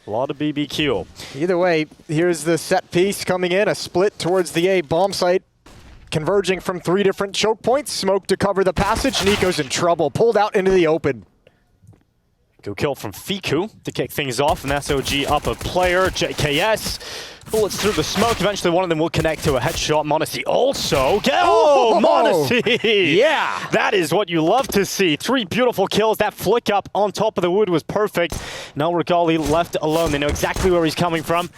A lot of BBQ. Either way, here's the set piece coming in, a split towards the A bomb site. Converging from 3 different choke points, smoke to cover the passage. Nico's in trouble, pulled out into the open. Good kill from Fiku to kick things off. An SOG up a player. JKS bullets through the smoke. Eventually one of them will connect to a headshot. m0NESY also. Oh, m0NESY! Yeah! That is what you love to see. 3 beautiful kills. That flick up on top of the wood was perfect. Now Regali left alone. They know exactly where he's coming from.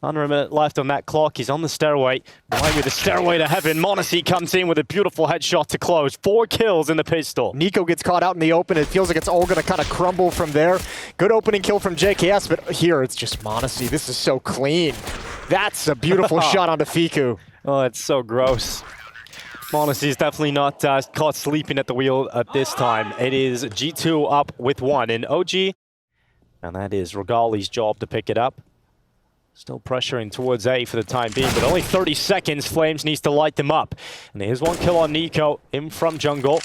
Under a minute left on that clock. He's on the stairway. Right with the stairway to heaven. m0NESY comes in with a beautiful headshot to close. 4 kills in the pistol. Nico gets caught out in the open. It feels like it's all going to kind of crumble from there. Good opening kill from JKS, but here it's just m0NESY. This is so clean. That's a beautiful shot onto Fiku. Oh, it's so gross. m0NESY is definitely not caught sleeping at the wheel at this time. It is G2 up with 1 in OG. And that is Regali's job to pick it up. Still pressuring towards A for the time being, but only 30 seconds. Flames needs to light them up. And here's 1 kill on Nico in from jungle.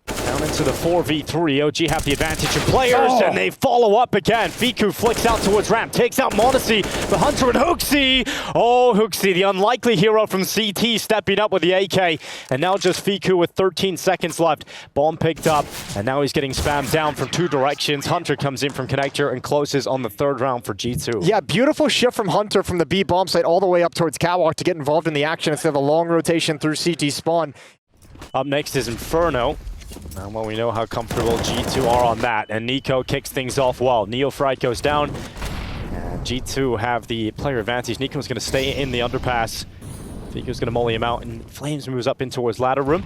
Down into the 4v3. OG have the advantage of players, and they follow up again. Fiku flicks out towards ramp, takes out m0NESY, the Hunter and HooXi. Oh, HooXi, the unlikely hero from CT, stepping up with the AK. And now just Fiku with 13 seconds left. Bomb picked up, and now he's getting spammed down from 2 directions. Hunter comes in from connector and closes on the 3rd round for G2. Yeah, beautiful shift from Hunter from the B bomb site all the way up towards Catwalk to get involved in the action instead of a long rotation through CT spawn. Up next is Inferno. Now, well, we know how comfortable G2 are on that, and Nico kicks things off well. NeoFright goes down, and G2 have the player advantage. Nico's going to stay in the underpass. Fiku's going to molly him out, and Flames moves up in towards ladder room.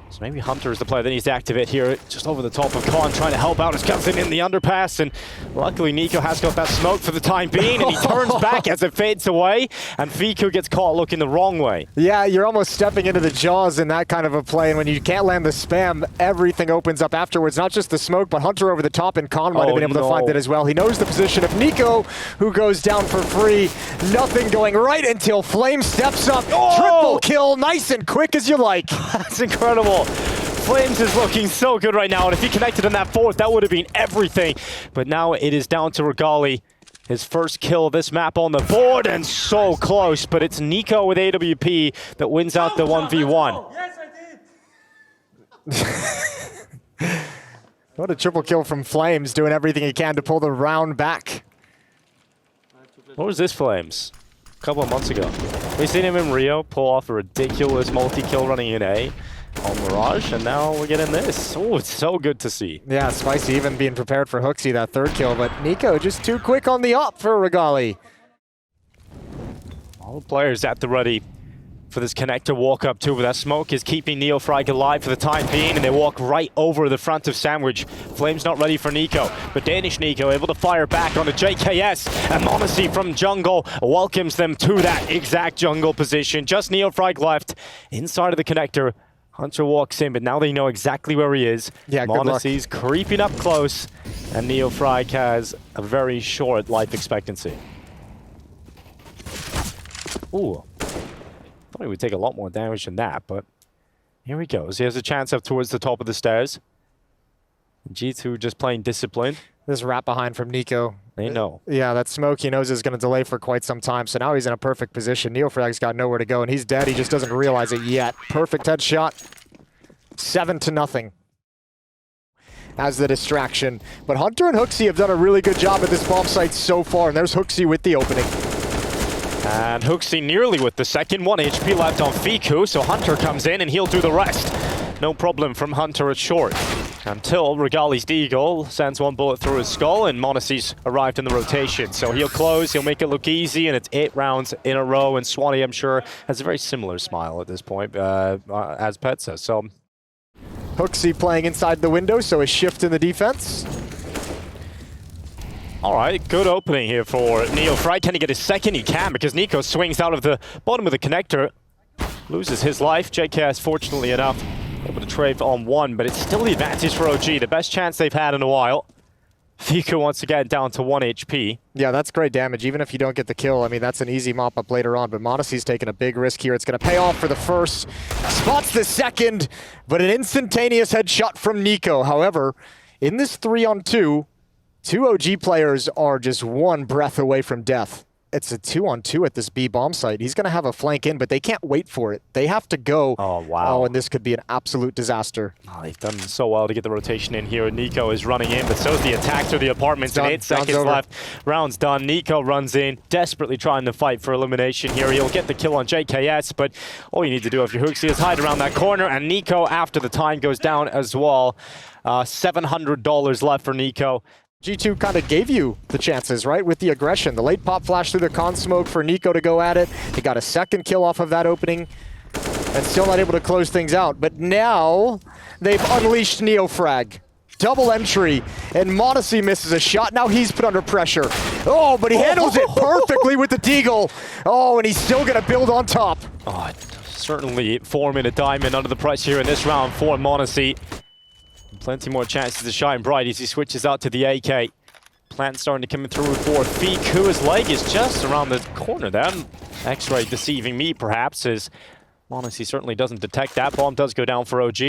So maybe Hunter is the player that needs to activate here, just over the top of Khan, trying to help out as comes in the underpass. And luckily, Nico has got that smoke for the time being, and he turns back as it fades away, and Fiku gets caught looking the wrong way. Yeah, you're almost stepping into the jaws in that kind of a play, and when you can't land the spam, everything opens up afterwards. Not just the smoke, but Hunter over the top, and Khan might have been able to find it as well. He knows the position of Nico, who goes down for free. Nothing going right until Flame steps up. Triple kill, nice and quick as you like. That's incredible. Flames is looking so good right now, and if he connected on that 4th, that would have been everything. But now it is down to Regali. His first kill of this map on the board, and so close, but it's Nico with AWP that wins out the 1v1. Yes, I did! What a triple kill from Flames, doing everything he can to pull the round back. What was this Flames? A couple of months ago. We've seen him in Rio pull off a ridiculous multi-kill running in A on Mirage, and now we're getting this. Oh, it's so good to see. Yeah, Spicy even being prepared for HooXi, that 3rd kill, but Nico just too quick on the up for Regali. All the players at the ready for this connector walk up too, but that smoke is keeping NeoFright alive for the time being, and they walk right over the front of Sandwich. Flames not ready for Nico, but Danish Nico able to fire back onto JKS, and m0NESY from jungle welcomes them to that exact jungle position. Just NeoFright left inside of the connector. Hunter walks in, but now they know exactly where he is. Yeah, m0NESY's creeping up close, and NeoFright has a very short life expectancy. Ooh. Thought he would take a lot more damage than that, but here he goes. He has a chance up towards the top of the stairs. G2 just playing disciplined. This wrap behind from Nico. They know. Yeah, that smoke he knows is going to delay for quite some time, so now he's in a perfect position. NeoFrag's got nowhere to go, and he's dead. He just doesn't realize it yet. Perfect headshot. 7-0. As the distraction. But Hunter and HooXi have done a really good job at this bomb site so far, and there's HooXi with the opening. And HooXi nearly with the second. 1 HP left on Fiku, so Hunter comes in and he'll do the rest. No problem from Hunter at short. Until Regali's Deagle sends 1 bullet through his skull, and m0NESY's arrived in the rotation. So he'll close, he'll make it look easy, and it's 8 rounds in a row. And Swanee, I'm sure, has a very similar smile at this point as Petsa. So HooXi playing inside the window, so a shift in the defense. All right, good opening here for NeoFright. Can he get his second? He can, because Nico swings out of the bottom of the connector, loses his life. JKS, fortunately enough, able to trade on 1, but it's still the advantage for OG, the best chance they've had in a while. Fiku wants to get down to 1 HP. Yeah, that's great damage, even if you don't get the kill. I mean, that's an easy mop-up later on, but m0NESY's taking a big risk here. It's going to pay off for the first, spots the second, but an instantaneous headshot from Nico. However, in this 3-on-2, Two OG players are just one breath away from death. It's a 2-on-2 at this B bomb site. He's going to have a flank in, but they can't wait for it. They have to go. Oh, wow. Oh, and this could be an absolute disaster. Oh, they've done so well to get the rotation in here. Nico is running in, but so's the attack through the apartments. And 8 seconds left. Round's done. Nico runs in, desperately trying to fight for elimination here. He'll get the kill on JKS, but all you need to do if you're Hooksy is hide around that corner. And Nico, after the time goes down as well. $700 left for Nico. G2 kind of gave you the chances, right, with the aggression. The late pop flash through the con smoke for Nico to go at it. He got a second kill off of that opening and still not able to close things out. But now they've unleashed Neofrag. Double entry, and Modesty misses a shot. Now he's put under pressure. Oh, but he handles it perfectly with the deagle. Oh, and he's still going to build on top. Oh, certainly 4-minute diamond under the price here in this round for Modesty. Plenty more chances to shine bright as he switches out to the AK. Plant starting to come through for Fiku. His leg is just around the corner there. X-ray deceiving me, perhaps, as Modesty certainly doesn't detect that. Bomb does go down for OG.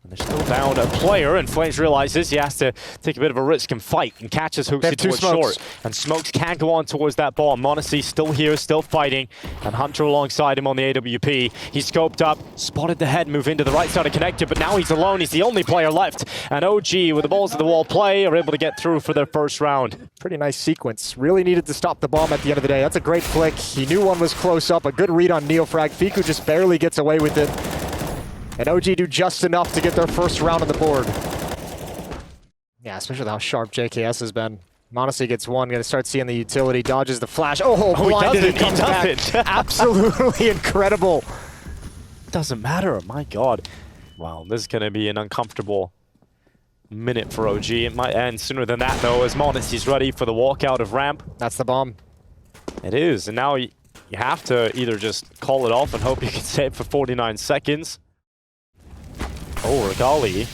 And they're still down a player, and Flames realizes he has to take a bit of a risk and fight, and catches Hooksy towards short. And Smokes can go on towards that bomb. Modesty still here, still fighting, and Hunter alongside him on the AWP. He's scoped up, spotted the head, move into the right side of connector, but now he's alone. He's the only player left. And OG, with the balls of the wall play, are able to get through for their first round. Pretty nice sequence. Really needed to stop the bomb at the end of the day. That's a great flick. He knew one was close up. A good read on Neofrag. Fiku just barely gets away with it. And OG do just enough to get their first round on the board. Yeah, especially with how sharp JKS has been. Modesty gets one, gonna start seeing the utility, dodges the flash. Oh, blinded and comes back. Absolutely incredible. Doesn't matter, my God. Wow, this is gonna be an uncomfortable minute for OG. It might end sooner than that though, as Modesty's ready for the walkout of ramp. That's the bomb. It is, and now you have to either just call it off and hope you can save for 49 seconds. Oh, Regali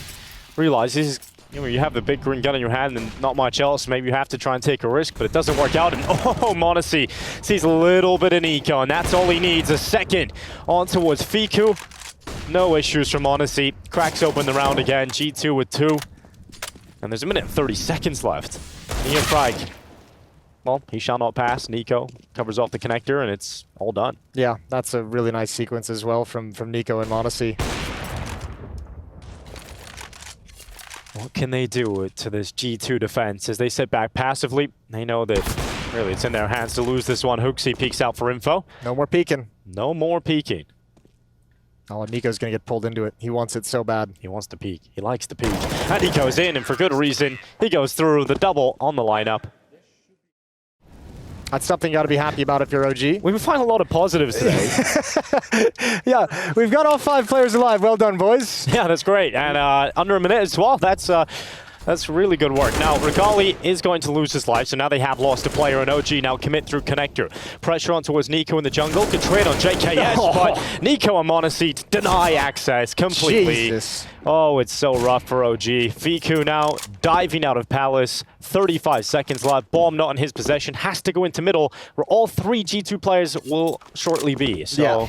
realizes, you know, you have the big green gun in your hand and not much else. Maybe you have to try and take a risk, but it doesn't work out. And oh, Modesty sees a little bit of Nico, and that's all he needs. A second on towards Fiku. No issues from Modesty. Cracks open the round again. G2 with 2. And there's a minute and 30 seconds left. Neofrag, well, he shall not pass. Nico covers off the connector, and it's all done. Yeah, that's a really nice sequence as well from Nico and Modesty. What can they do to this G2 defense as they sit back passively? They know that really it's in their hands to lose this one. Hooksy peeks out for info. No more peeking. No more peeking. Oh, Nico's going to get pulled into it. He wants it so bad. He wants to peek. He likes to peek. And he goes in, and for good reason. He goes through the double on the lineup. That's something you got to be happy about if you're OG. We've been finding a lot of positives today. Yeah, we've got all 5 players alive. Well done, boys. Yeah, that's great. And under a minute as well. That's really good work. Now, Regali is going to lose his life, so now they have lost a player, and OG now commit through connector. Pressure on towards Nico in the jungle. Good trade on JKS, but Nico and Modesty deny access completely. Jesus. Oh, it's so rough for OG. Fiku now diving out of Palace. 35 seconds left. Bomb not in his possession. Has to go into middle, where all 3 G2 players will shortly be. So, yeah.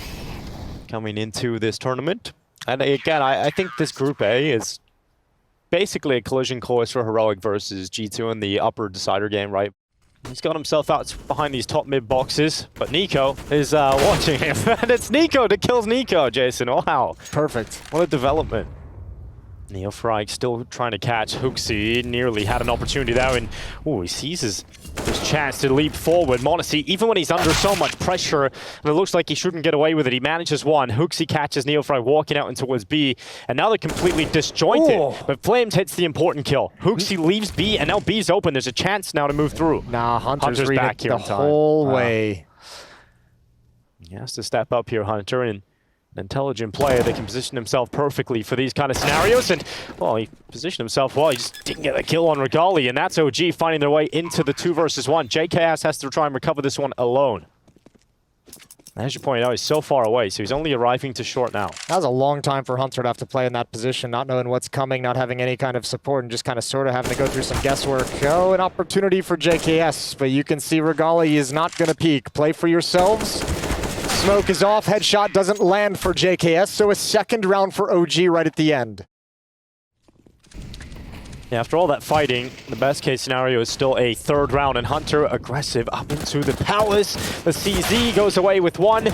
Coming into this tournament. And again, I think this Group A is basically a collision course for Heroic versus G2 in the upper decider game, right? He's got himself out behind these top mid boxes, but Nico is watching him. And it's Nico that kills Nico, Jason. Wow. Perfect. What a development. Neofrag still trying to catch Hooksy. Nearly had an opportunity there, and he seizes his chance to leap forward. Modesty, even when he's under so much pressure, and it looks like he shouldn't get away with it, he manages one. Hooksy catches Neofrag walking out towards B, and now they're completely disjointed. Ooh. But Flames hits the important kill. Hooksy leaves B, and now B's open. There's a chance now to move through. Nah, Hunter's back here the whole way. He has to step up here, Hunter, and an intelligent player that can position himself perfectly for these kind of scenarios. And, well, he positioned himself well. He just didn't get a kill on Regali, and that's OG finding their way into the 2 versus 1. JKS has to try and recover this one alone. As you pointed out, he's so far away, so he's only arriving to short now. That was a long time for Hunter to have to play in that position, not knowing what's coming, not having any kind of support, and just kind of sort of having to go through some guesswork. Oh, an opportunity for JKS, but you can see Regali is not going to peek. Play for yourselves. Smoke is off, headshot doesn't land for JKS, so a second round for OG right at the end. Yeah, after all that fighting, the best case scenario is still a third round, and Hunter aggressive up into the Palace. The CZ goes away with one,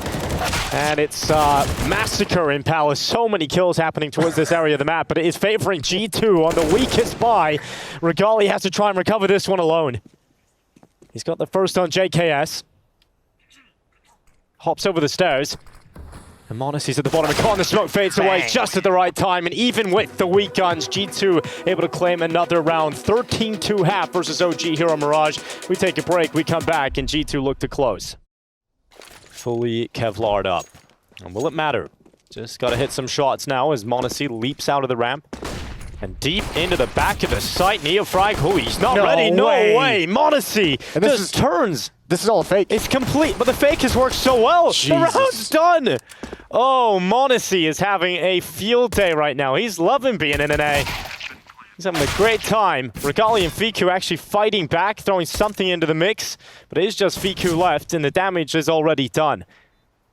and it's massacre in Palace. So many kills happening towards this area of the map, but it is favoring G2 on the weakest buy. Regali has to try and recover this one alone. He's got the first on JKS. Hops over the stairs. And m0NESY's at the bottom, and the smoke fades away just at the right time, and even with the weak guns, G2 able to claim another round. 13-2 half versus OG here on Mirage. We take a break, we come back, and G2 look to close. Fully Kevlar'd up. And will it matter? Just gotta hit some shots now as m0NESY leaps out of the ramp. And deep into the back of the site, Neofrag, oh, he's not ready, no way! m0NESY just turns. This is all a fake. It's complete, but the fake has worked so well. Jesus. The round's done. Oh, m0NESY is having a field day right now. He's loving being in an A. He's having a great time. Regali and Fiku actually fighting back, throwing something into the mix, but it is just Fiku left, and the damage is already done.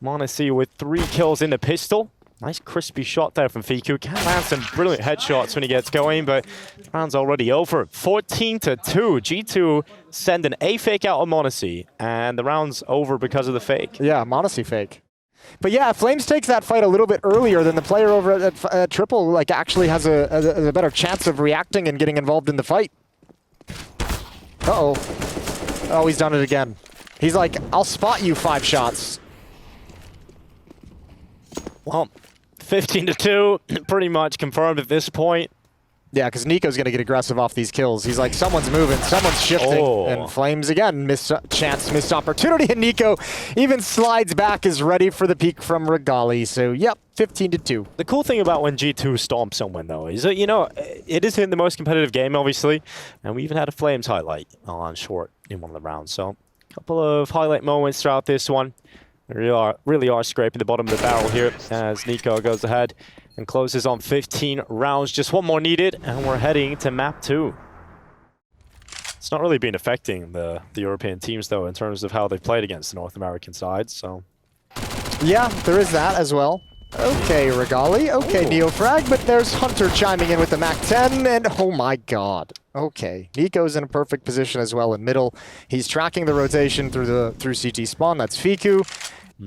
m0NESY with 3 kills in the pistol. Nice crispy shot there from Fiku. Can land some brilliant headshots when he gets going, but the round's already over. 14-2. G2 send an A fake out on m0NESY, and the round's over because of the fake. Yeah, m0NESY fake. But yeah, Flames takes that fight a little bit earlier than the player over at Triple, like, actually has a better chance of reacting and getting involved in the fight. Uh-oh. Oh, he's done it again. He's like, I'll spot you 5 shots. Well, 15-2, pretty much confirmed at this point. Yeah, because Nico's going to get aggressive off these kills. He's like, someone's moving, someone's shifting. Oh. And Flames, again, missed opportunity. And Nico even slides back, is ready for the peek from Regali. So, yep, 15-2. The cool thing about when G2 stomps someone, though, is that, you know, it is in the most competitive game, obviously. And we even had a Flames highlight on short in one of the rounds. So, a couple of highlight moments throughout this one. We really are scraping the bottom of the barrel here as Nico goes ahead and closes on 15 rounds. Just one more needed, and we're heading to map 2. It's not really been affecting the European teams, though, in terms of how they've played against the North American side, so... Yeah, there is that as well. Okay, Regali. Okay, Neofrag, but there's Hunter chiming in with the MAC-10, and oh my god. Okay, Nico's in a perfect position as well in middle. He's tracking the rotation through CT spawn. That's Fiku.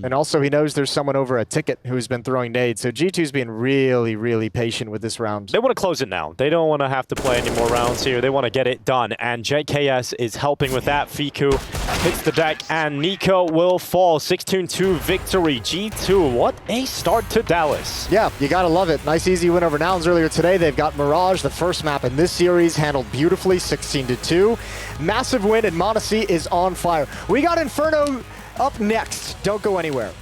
And also he knows there's someone over a ticket who's been throwing nades. So G2's being really, really patient with this round. They want to close it now. They don't want to have to play any more rounds here. They want to get it done. And JKS is helping with that. Fiku hits the deck and Nico will fall. 16-2 victory. G2, what a start to Dallas. Yeah, you gotta love it. Nice easy win over Nouns earlier today. They've got Mirage, the first map in this series, handled beautifully, 16-2. Massive win, and m0NESY is on fire. We got Inferno up next. Don't go anywhere.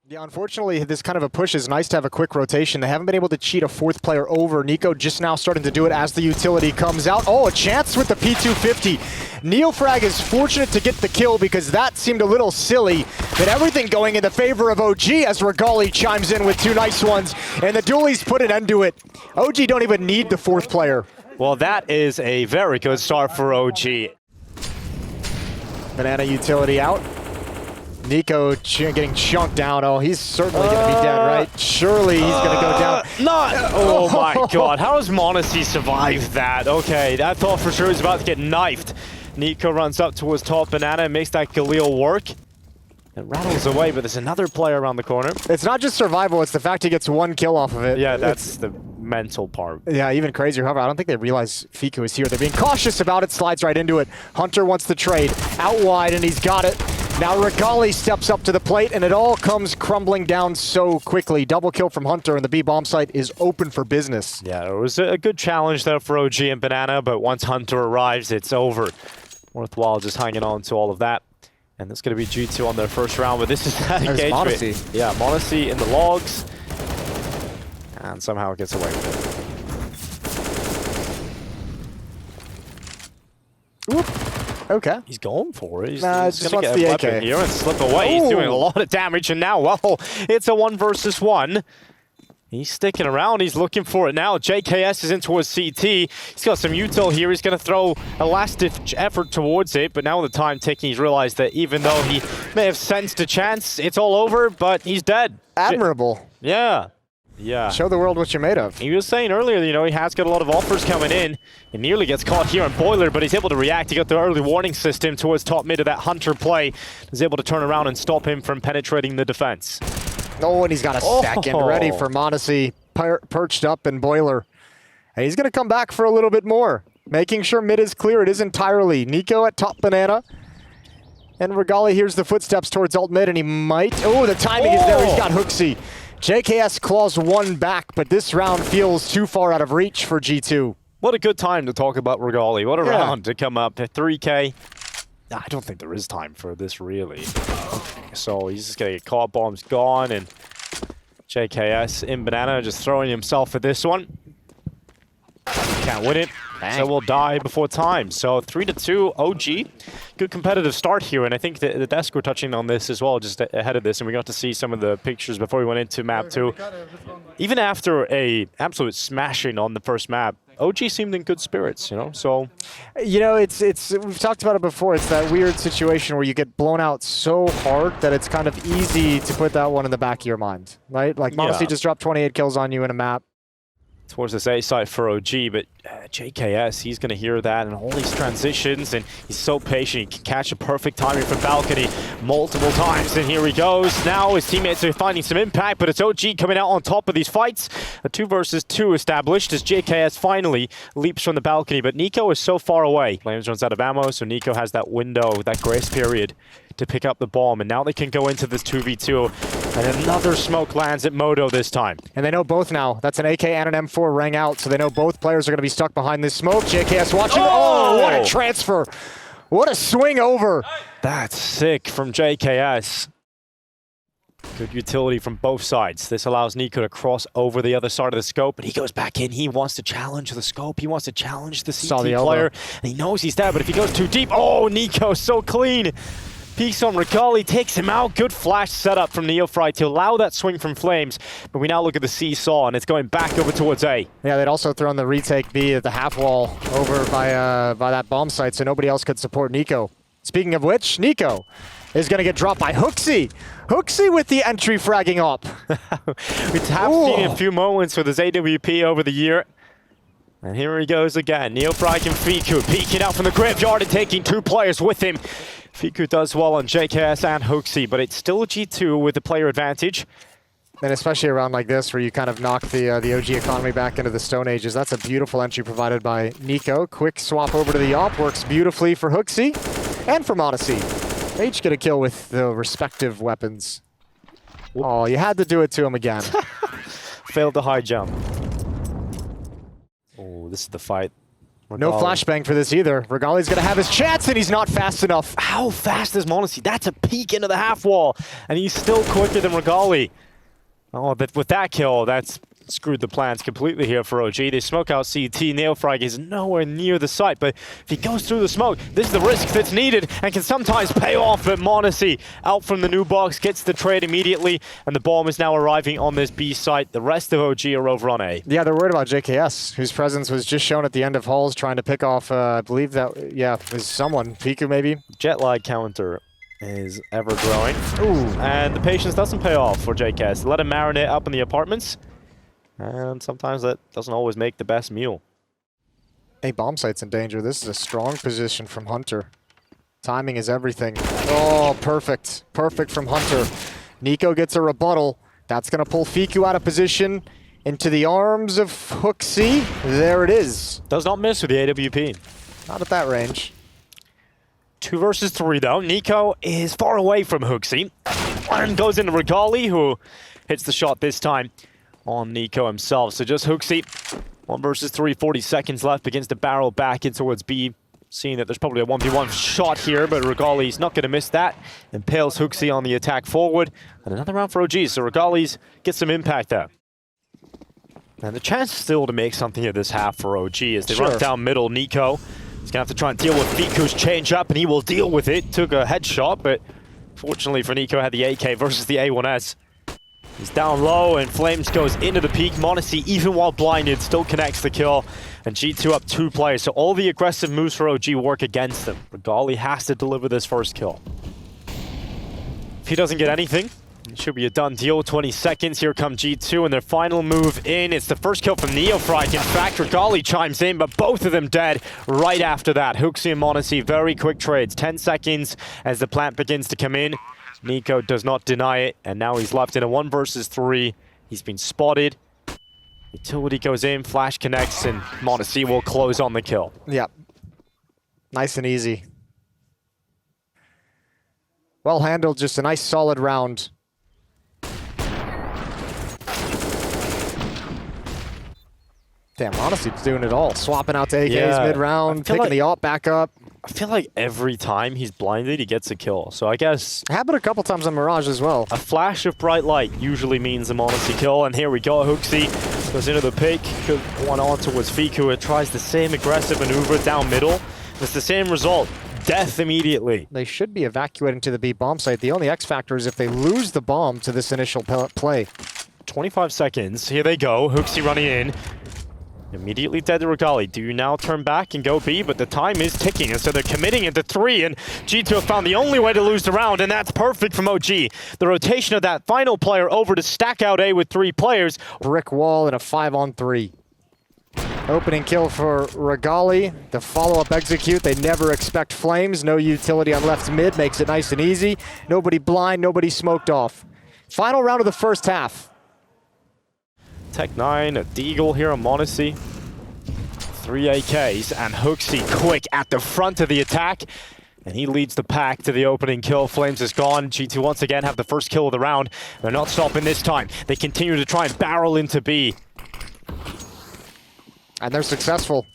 Yeah, unfortunately, this kind of a push is nice to have a quick rotation. They haven't been able to cheat a 4th player over. Nico just now starting to do it as the utility comes out. Oh, a chance with the P250. Neofrag is fortunate to get the kill because that seemed a little silly, but everything going in the favor of OG as Regali chimes in with 2 nice ones, and the dualies put an end to it. OG don't even need the 4th player. Well, that is a very good start for OG. Banana utility out. Nico getting chunked down. Oh, he's certainly going to be dead, right? Surely he's going to go down. Oh my god, how has m0NESY survived that? Okay, I thought for sure he was about to get knifed. Nico runs up towards top Banana and makes that Galil work. It rattles away, but there's another player around the corner. It's not just survival, it's the fact he gets 1 kill off of it. Yeah, that's the mental part. Yeah, even crazier. However, I don't think they realize Fiku is here. They're being cautious about it, slides right into it. Hunter wants the trade. Out wide, and he's got it. Now Regali steps up to the plate, and it all comes crumbling down so quickly. Double kill from Hunter, and the B bomb site is open for business. Yeah, it was a good challenge there for OG and Banana, but once Hunter arrives, it's over. Worthwhile just hanging on to all of that. And that's going to be G2 on their first round, but this is that engagement. m0NESY. Yeah, m0NESY in the logs. And somehow it gets away with it. Whoop. Okay. He's going for it. He's just going to get a weapon here and slip away. He's doing a lot of damage, and now, well, it's a 1 versus 1. He's sticking around. He's looking for it now. JKS is in towards CT. He's got some util here. He's going to throw a last-ditch effort towards it, but now with the time ticking, he's realized that even though he may have sensed a chance, it's all over, but he's dead. Admirable. Yeah. Yeah. Show the world what you're made of. He was saying earlier, you know, he has got a lot of offers coming in. He nearly gets caught here on Boiler, but he's able to react. He got the early warning system towards top mid of that Hunter play. He's able to turn around and stop him from penetrating the defense. Oh, and he's got a second ready for m0NESY, perched up in Boiler. And he's going to come back for a little bit more. Making sure mid is clear. It is entirely NiKo at top banana. And Regali hears the footsteps towards alt mid, and he might... Oh, the timing is there. He's got HooXi. JKS claws one back, but this round feels too far out of reach for G2. What a good time to talk about Regali. What a round to come up at 3K. I don't think there is time for this, really. So he's just going to get caught, bombs gone, and JKS in banana just throwing himself at this one. Can't win it. Bang. So we'll die before time. So 3-2 OG. Good competitive start here, and I think the desk were touching on this as well, just ahead of this, and we got to see some of the pictures before we went into map 2. Even after a absolute smashing on the first map, OG seemed in good spirits, you know, so... You know, it's we've talked about it before, it's that weird situation where you get blown out so hard that it's kind of easy to put that one in the back of your mind, right? Like, m0NESY just dropped 28 kills on you in a map. Towards this A side for OG, but JKS, he's going to hear that and all these transitions, and he's so patient. He can catch a perfect timing from balcony multiple times, and here he goes. Now his teammates are finding some impact, but it's OG coming out on top of these fights. A 2 versus 2 established as JKS finally leaps from the balcony, but NiKo is so far away. Flames runs out of ammo, so NiKo has that window, that grace period to pick up the bomb, and now they can go into this 2v2, and another smoke lands at Modo this time. And they know both now. That's an AK and an M4 rang out, so they know both players are going to be stuck behind this smoke. JKS watching. Oh, what a transfer. What a swing over. That's sick from JKS. Good utility from both sides. This allows NiKo to cross over the other side of the scope, but he goes back in. He wants to challenge the scope. He wants to challenge the CT player, and he knows he's there, but if he goes too deep, oh, NiKo so clean. Peeks on Regali, takes him out. Good flash setup from Neofry to allow that swing from Flames. But we now look at the seesaw, and it's going back over towards A. Yeah, they'd also thrown the retake B at the half wall over by that bomb site, so nobody else could support NiKo. Speaking of which, NiKo is going to get dropped by HooXi. HooXi with the entry fragging up. We have seen a few moments with his AWP over the year. And here he goes again. Neofry and Fiku peeking out from the graveyard and taking 2 players with him. Fiku does well on JKS and HooXi, but it's still G2 with the player advantage. And especially around like this, where you kind of knock the OG economy back into the Stone Ages. That's a beautiful entry provided by NiKo. Quick swap over to the op, works beautifully for HooXi and for m0NESY. They each get a kill with the respective weapons. Oh, you had to do it to him again. Failed the high jump. Oh, this is the fight. Regali. No flashbang for this either. Regali's going to have his chance, and he's not fast enough. How fast is m0NESY? That's a peek into the half wall, and he's still quicker than Regali. Oh, but with that kill, that's screwed the plans completely here for OG. They smoke out CT. Neofrag is nowhere near the site, but if he goes through the smoke, this is the risk that's needed and can sometimes pay off. But m0NESY out from the new box, gets the trade immediately, and the bomb is now arriving on this B site. The rest of OG are over on A. Yeah, they're worried about JKS, whose presence was just shown at the end of Halls, trying to pick off, I believe that, yeah, is someone. Fiku, maybe? Jet lag counter is ever growing. Ooh. And the patience doesn't pay off for JKS. Let him marinate up in the apartments. And sometimes that doesn't always make the best meal. A bomb site's in danger. This is a strong position from Hunter. Timing is everything. Oh, perfect. Perfect from Hunter. NiKo gets a rebuttal. That's going to pull Fiku out of position into the arms of HooXi. There it is. Does not miss with the AWP. Not at that range. 2 versus 3 though. NiKo is far away from HooXi. And goes into Regali, who hits the shot this time on NiKo himself. So just HooXi, 1 versus 3, 40 seconds left, begins to barrel back in towards B. Seeing that there's probably a 1v1 shot here, but Regali's not going to miss that. Impales HooXi on the attack forward. And another round for OG, so Regali's get some impact there. And the chance still to make something of this half for OG as they run down middle. NiKo is going to have to try and deal with Fiku's change up, and he will deal with it. Took a headshot, but fortunately for NiKo, had the AK versus the A1S. He's down low, and Flames goes into the peak. m0NESY, even while blinded, still connects the kill. And G2 up 2 players, so all the aggressive moves for OG work against them. Regali has to deliver this first kill. If he doesn't get anything, It should be a done deal. 20 seconds. Here come G2 and their final move in. It's the first kill from Neofrike. In fact, Regali chimes in, but both of them dead right after that. Hooksy and Monacy, very quick trades. 10 seconds as the plant begins to come in. Nico does not deny it, and now he's left in a 1 versus 3. He's been spotted. Utility goes in, flash connects, and Monacy will close on the kill. Yep. Nice and easy. Well handled, just a nice solid round. Damn, Monacy's doing it all. Swapping out to AKs mid-round, picking the AWP back up. I feel like every time he's blinded, he gets a kill. So I guess... Happened a couple times on Mirage as well. A flash of bright light usually means a Monacy kill. And here we go, Hooksy goes into the pick. Good one on towards Fiku. It tries the same aggressive maneuver down middle. It's the same result. Death immediately. They should be evacuating to the B bomb site. The only X factor is if they lose the bomb to this initial play. 25 seconds. Here they go. Hooksy running in. Immediately dead to Regali. Do you now turn back and go B? But the time is ticking, and so they're committing into 3, and G2 have found the only way to lose the round, and that's perfect from OG. The rotation of that final player over to stack out A with 3 players. Brick wall and a 5-on-3. Opening kill for Regali. The follow-up execute. They never expect flames. No utility on left mid. Makes it nice and easy. Nobody blind, nobody smoked off. Final round of the first half. Tech9, a Deagle here on Monacy. 3 AKs, and Hooksy quick at the front of the attack. And he leads the pack to the opening kill. Flames is gone. G2 once again have the first kill of the round. They're not stopping this time. They continue to try and barrel into B. And they're successful.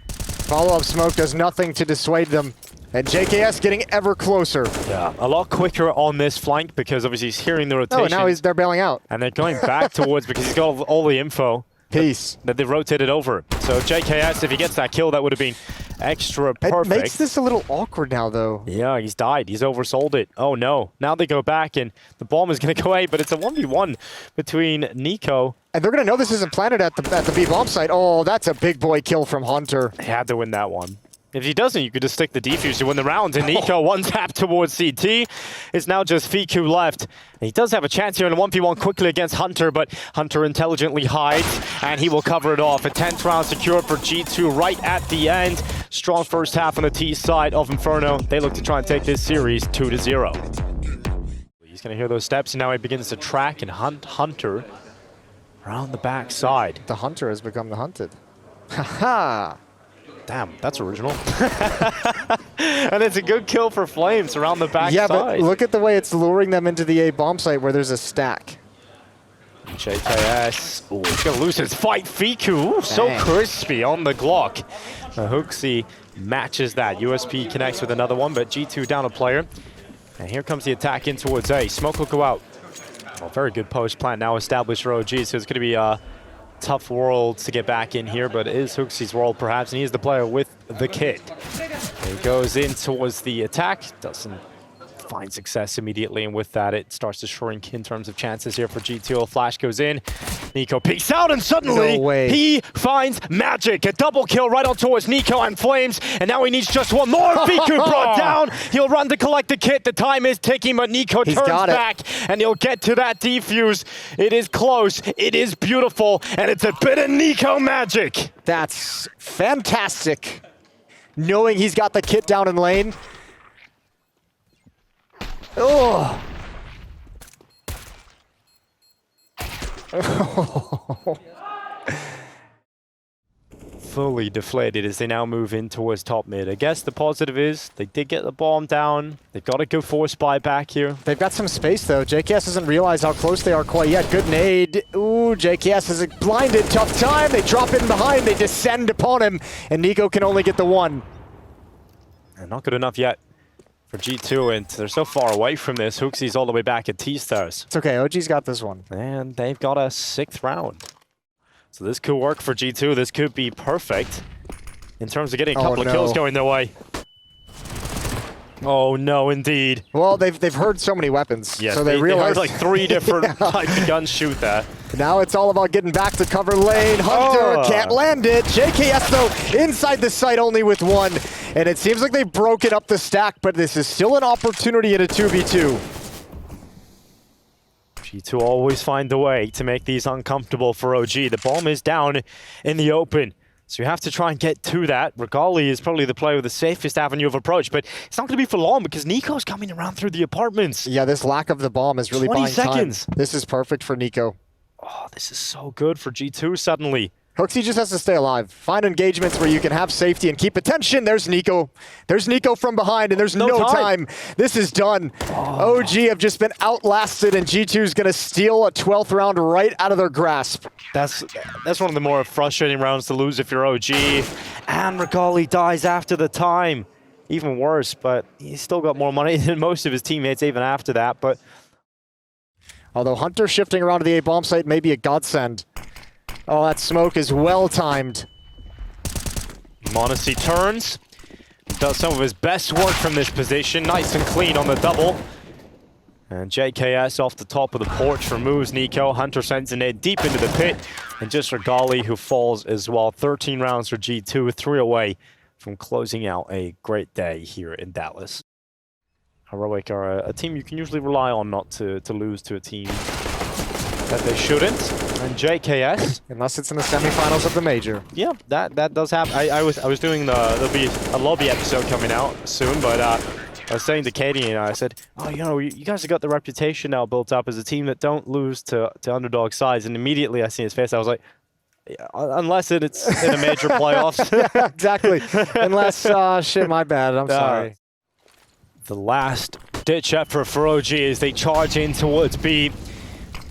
Follow-up smoke does nothing to dissuade them. And JKS getting ever closer. Yeah, a lot quicker on this flank because obviously he's hearing the rotation. Oh, now they're bailing out. And they're going back towards because he's got all the info. Peace. That they've rotated over. So JKS, if he gets that kill, that would have been extra perfect. It makes this a little awkward now, though. Yeah, he's died. He's oversold it. Oh, no. Now they go back, and the bomb is going to go A, but it's a 1v1 between Nico. And they're going to know this isn't planted at the B bomb site. Oh, that's a big boy kill from Hunter. He had to win that one. If he doesn't, you could just stick the defuse to win the round. And Nico, one tap towards CT. It's now just Fiku left. And he does have a chance here in a 1v1 quickly against Hunter, but Hunter intelligently hides, and he will cover it off. A 10th round secured for G2 right at the end. Strong first half on the T side of Inferno. They look to try and take this series 2-0. He's going to hear those steps, and now he begins to track and hunt Hunter around the back side. The Hunter has become the hunted. Haha! Damn, that's original. And it's a good kill for Flames around the back side. But look at the way it's luring them into the A bomb site where there's a stack. JKS, ooh, he's gonna lose his fight. Fiku, ooh, so crispy on the Glock. Hooksy matches that. USP connects with another one, but G2 down a player. And here comes the attack in towards A. Smoke will go out. Well, very good post plant now established for OG, so it's gonna be tough world to get back in here, but it is Hooksy's world perhaps, and he is the player with the kit. He goes in towards the attack, doesn't find success immediately, and with that it starts to shrink in terms of chances here for G2. A flash goes in, Nico peeks out, and suddenly he finds magic. A double kill right on towards Nico and Flames, and now he needs just one more. Fiku brought down. He'll run to collect the kit. The time is ticking, but Nico turns back, and he'll get to that defuse. It is close, it is beautiful, and it's a bit of Nico magic. That's fantastic. Knowing he's got the kit down in lane. Oh. Fully deflated as they now move in towards top mid. I guess the positive is they did get the bomb down. They've got a good force buy back here. They've got some space though. JKS doesn't realize how close they are quite yet. Good nade. Ooh, JKS is blinded. Tough time. They drop in behind. They descend upon him, and Nico can only get the one. And not good enough yet for G2, and they're so far away from this. Hooksy's all the way back at T-Stars. It's okay, OG's got this one. And they've got a 6th round. So this could work for G2. This could be perfect in terms of getting a couple of kills going their way. Oh no, indeed. Well, they've heard so many weapons, yes, so they realize like 3 different types of guns shoot that. Now it's all about getting back to cover lane. Hunter can't land it. JKS though inside the site only with 1, and it seems like they've broken up the stack, but this is still an opportunity at a 2v2. G2 always find a way to make these uncomfortable for OG. The bomb is down in the open, so you have to try and get to that. Regali is probably the player with the safest avenue of approach, but it's not going to be for long because Nico's coming around through the apartments. Yeah, this lack of the bomb is really 20 buying seconds. time. This is perfect for Nico. Oh, this is so good for G2 suddenly. Hooksy just has to stay alive. Find engagements where you can have safety and keep attention. There's Nico. There's Nico from behind, and there's no time. This is done. Oh. OG have just been outlasted, and G2's going to steal a 12th round right out of their grasp. That's one of the more frustrating rounds to lose if you're OG. And Regali dies after the time. Even worse, but he's still got more money than most of his teammates even after that. But although Hunter shifting around to the A bomb site may be a godsend. Oh, that smoke is well-timed. m0NESY turns, does some of his best work from this position, nice and clean on the double. And JKS off the top of the porch removes Nico. Hunter sends a nade deep into the pit, and just Regali who falls as well. 13 rounds for G2, 3 away from closing out a great day here in Dallas. Heroic are a team you can usually rely on not to lose to a team that they shouldn't. And JKS, unless it's in the semifinals of the major. Yeah, that does happen. I was doing there'll be a lobby episode coming out soon, but I was saying to Katie and I said, oh, you know, you guys have got the reputation now built up as a team that don't lose to underdog sides. And immediately I see his face, I was like, yeah, unless it's in a major playoffs. Yeah, exactly. Unless, shit, my bad. I'm sorry. The last ditch effort for OG as they charge in towards B.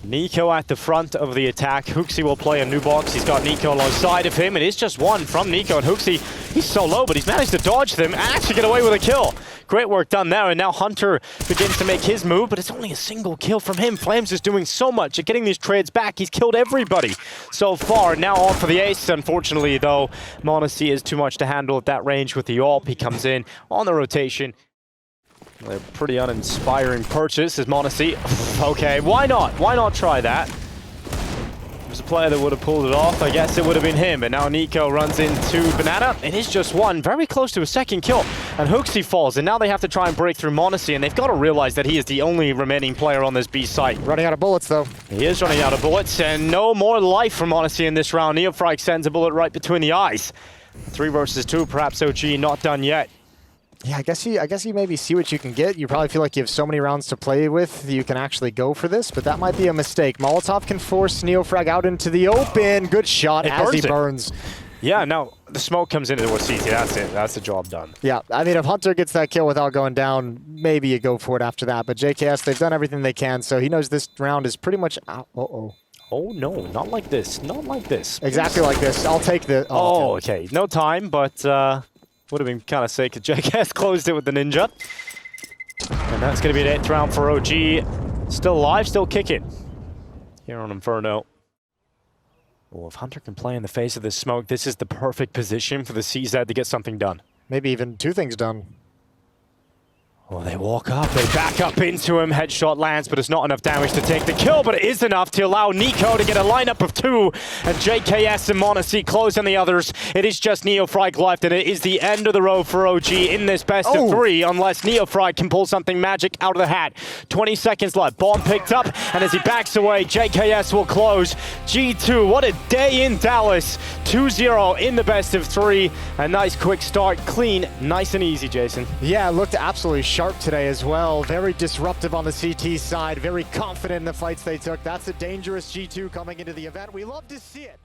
Nico at the front of the attack. Hooksy will play a new box. He's got Nico alongside of him. It is just one from Nico, and Hooksy, he's so low, but he's managed to dodge them and actually get away with a kill. Great work done there, and now Hunter begins to make his move, but it's only a single kill from him. Flames is doing so much at getting these trades back. He's killed everybody so far. Now on for the ace. Unfortunately, though, m0NESY is too much to handle at that range with the AWP. He comes in on the rotation. A pretty uninspiring purchase is m0NESY. Okay, why not? Why not try that? If there's a player that would have pulled it off, I guess it would have been him. And now Nico runs into Banana. It is just one, very close to a second kill. And Hooksy falls, and now they have to try and break through m0NESY, and they've got to realize that he is the only remaining player on this B site. Running out of bullets, though. He is running out of bullets, and no more life from m0NESY in this round. Neofrag sends a bullet right between the eyes. 3 versus 2, perhaps OG not done yet. Yeah, I guess you maybe see what you can get. You probably feel like you have so many rounds to play with, you can actually go for this, but that might be a mistake. Molotov can force Neofrag out into the open. Good shot as he burns. Yeah, now the smoke comes into what's easy. That's it. That's the job done. Yeah, I mean, if Hunter gets that kill without going down, maybe you go for it after that. But JKS, they've done everything they can, so he knows this round is pretty much out. Uh-oh. Oh, no, not like this. Not like this. Exactly like this. I'll take the... Oh, okay. No time, but... would have been kind of sick if JKS closed it with the Ninja. And that's going to be an 8th round for OG. Still alive, still kicking. Here on Inferno. Well, if Hunter can play in the face of this smoke, this is the perfect position for the CZ to get something done. Maybe even 2 things done. Well, they walk up, they back up into him, headshot lands, but it's not enough damage to take the kill, but it is enough to allow Nico to get a lineup of 2, and JKS and m0NESY close on the others. It is just Neofrag left, and it is the end of the road for OG in this best of 3, unless Neofrag can pull something magic out of the hat. 20 seconds left, bomb picked up, and as he backs away, JKS will close. G2, what a day in Dallas. 2-0 in the best of 3. A nice quick start, clean, nice and easy, Jason. Yeah, it looked absolutely sharp today as well. Very disruptive on the CT side, very confident in the fights they took. That's a dangerous G2 coming into the event. We love to see it.